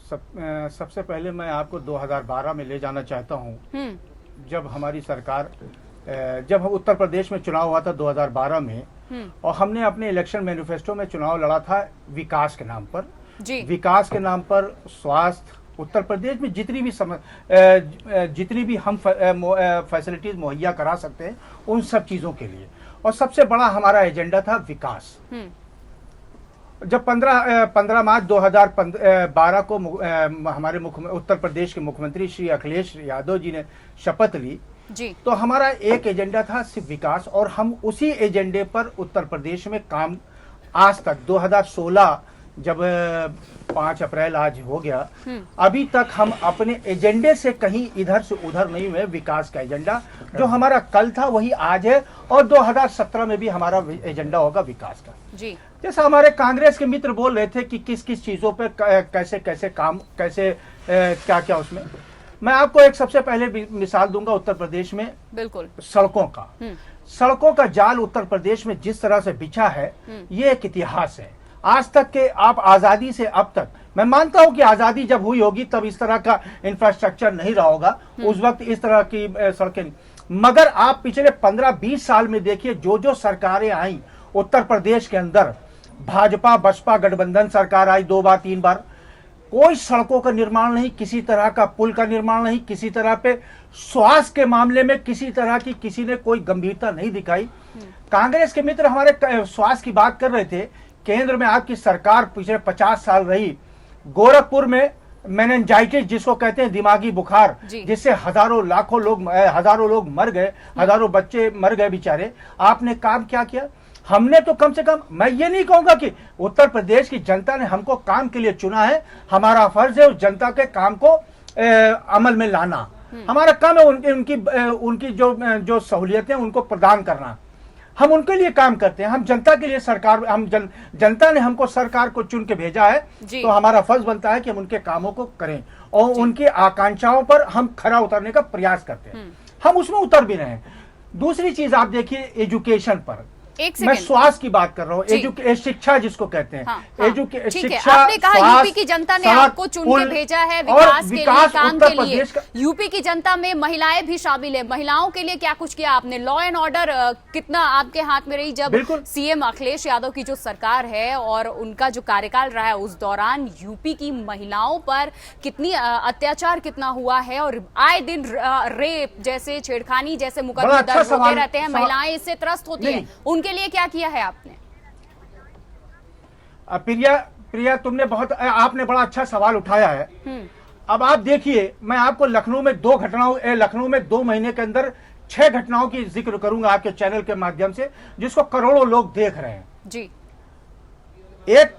सबसे पहले मैं आपको 2012 में ले जाना चाहता हूं, जब हमारी सरकार जब उत्तर प्रदेश में चुनाव हुआ था 2012 में, और हमने अपने इलेक्शन मैनिफेस्टो में चुनाव लड़ा था विकास के नाम पर। विकास के नाम पर स्वास्थ्य, उत्तर प्रदेश में जितनी भी हम फैसिलिटीज मुहैया करा सकते हैं उन सब चीजों के लिए, और सबसे बड़ा हमारा एजेंडा था विकास। जब 15 मार्च 2012 को हमारे उत्तर प्रदेश के मुख्यमंत्री श्री अखिलेश यादव जी ने शपथ ली तो हमारा एक एजेंडा था सिर्फ विकास, और हम उसी एजेंडे पर उत्तर प्रदेश में काम आज तक 2016 जब 5 अप्रैल आज हो गया, अभी तक हम अपने एजेंडे से कहीं इधर से उधर नहीं हुए। विकास का एजेंडा जो हमारा कल था वही आज है, और 2017 में भी हमारा एजेंडा होगा विकास का। जी जैसा हमारे कांग्रेस के मित्र बोल रहे थे कि किस किस चीजों पे कैसे कैसे काम, कैसे क्या क्या, उसमें मैं आपको एक सबसे पहले मिसाल दूंगा उत्तर प्रदेश में बिल्कुल सड़कों का। सड़कों का जाल उत्तर प्रदेश में जिस तरह से बिछा है ये एक इतिहास है। आज तक के आप आजादी से अब तक, मैं मानता हूं कि आजादी जब हुई होगी तब इस तरह का इंफ्रास्ट्रक्चर नहीं रहा होगा, उस वक्त इस तरह की सड़कें, मगर आप पिछले 15-20 साल में देखिए जो जो सरकारें आई उत्तर प्रदेश के अंदर, भाजपा बसपा गठबंधन सरकार आई 2 बार 3 बार, कोई सड़कों का निर्माण नहीं, किसी तरह का पुल का निर्माण नहीं, किसी तरह पे स्वास्थ्य के मामले में किसी तरह की किसी ने कोई गंभीरता नहीं दिखाई। कांग्रेस के मित्र हमारे स्वास्थ्य की बात कर रहे थे, केंद्र में आपकी सरकार पिछले 50 साल रही, गोरखपुर में मेनिंजाइटिस जिसको कहते हैं दिमागी बुखार, जिससे हजारों लोग मर गए, हजारों बच्चे मर गए बेचारे। आपने काम क्या किया? हमने तो कम से कम, मैं ये नहीं कहूंगा कि उत्तर प्रदेश की जनता ने हमको काम के लिए चुना है, हमारा फर्ज है उस जनता के काम को अमल में लाना। हमारा काम है उनकी जो सहूलियतें उनको प्रदान करना। हम उनके लिए काम करते हैं, हम जनता के लिए सरकार, जनता ने हमको सरकार को चुन के भेजा है, तो हमारा फर्ज बनता है कि हम उनके कामों को करें और उनकी आकांक्षाओं पर हम खरा उतरने का प्रयास करते हैं। हम उसमें उतर भी रहे हैं। दूसरी चीज आप देखिए एजुकेशन पर, मैं स्वास्थ्य की बात कर रहा हूँ, शिक्षा जिसको कहते हैं, शिक्षा। आपने कहा यूपी की जनता ने आपको चुन के भेजा है विकास के लिए, काम के लिए। यूपी की जनता में महिलाएं भी शामिल है, महिलाओं के लिए क्या कुछ किया आपने? लॉ एंड ऑर्डर कितना आपके हाथ में रही जब सीएम अखिलेश यादव की जो सरकार है और उनका जो कार्यकाल रहा है उस दौरान यूपी की महिलाओं पर कितनी अत्याचार कितना हुआ है, और आए दिन रेप जैसे, छेड़खानी जैसे मुकदमे दर्ज होते रहते हैं, महिलाएं इससे त्रस्त होती है, उनके लिए क्या किया है आपने? प्रिया आपने बड़ा अच्छा सवाल उठाया है। अब आप देखिए, मैं आपको लखनऊ में 2 महीने के अंदर 6 घटनाओं की जिक्र करूंगा आपके चैनल के माध्यम से, जिसको करोड़ों लोग देख रहे हैं। जी। एक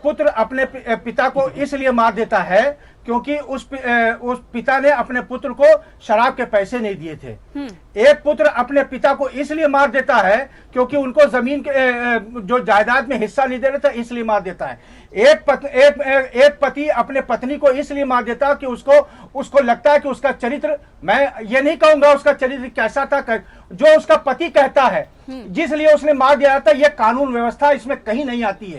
पुत्र अपने पिता को इसलिए मार देता है क्योंकि उस पिता ने अपने पुत्र को शराब के पैसे नहीं दिए थे। एक पुत्र अपने पिता को इसलिए मार देता है क्योंकि उनको जमीन के जो जायदाद में हिस्सा नहीं दे रहा था, इसलिए मार देता है। एक पति अपने पत्नी को इसलिए मार देता है कि उसको लगता है कि उसका चरित्र, मैं ये नहीं कहूंगा उसका चरित्र कैसा था, जो उसका पति कहता है जिसलिए उसने मार दिया था, यह कानून व्यवस्था इसमें कहीं नहीं आती है।